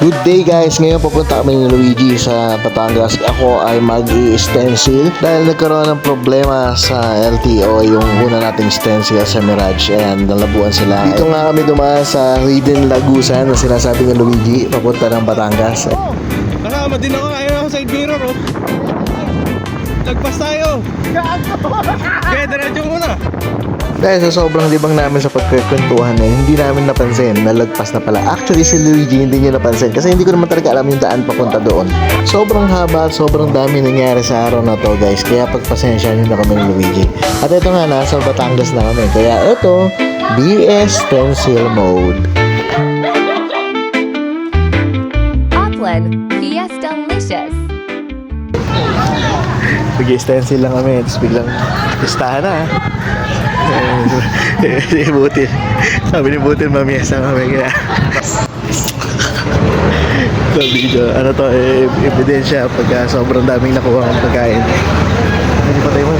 Good day guys, ngayon pupunta kami ni Luigi sa Batangas. Ako ay mag-i-stencil dahil nagkaroon ng problema sa LTO yung una nating stencil sa Mirage. Ayan, nalabuan sila. Dito nga kami dumaan sa Hidden Lagusan na sinasabi ni Luigi, papunta ng Batangas. Kasama din ako, ayun ako side mirror oh. Lagpas tayo. Kaya diretso muna. Dahil sa sobrang libang namin sa pagkakwentuhan hindi namin napansin na lagpas na pala. Actually si Luigi hindi niya napansin kasi hindi ko naman talaga alam yung daan papunta doon. Sobrang haba at sobrang dami nangyari sa araw na to guys, kaya pagpasensya nyo na kami ni Luigi. At ito nga, nasa Batangas na kami, kaya ito, BS Stencil Mode. Auckland, Fiesta Licious. Nag-stencil lang kami, tapos biglang listahan na. Butin. Sabi ni Butin, mamiesa kami kaya. Sabi ko, ano to, ebidensya pagka sobrang daming nakuha ng pagkain. Hindi pa tayo mo.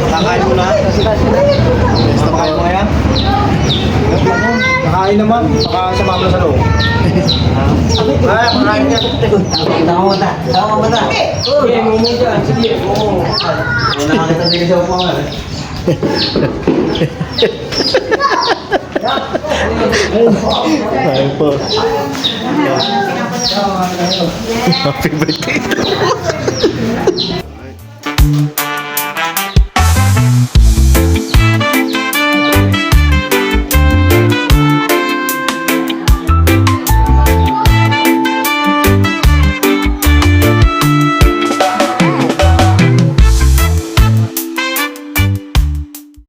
Kakain mo na. Kakain mo kaya? Kakain naman. Baka sumama na sa loob. Kakain niya. Tama mo na. Sige, mo dyan. Sige, mo. Nakakita din siya po nga. Kain po. Happy birthday.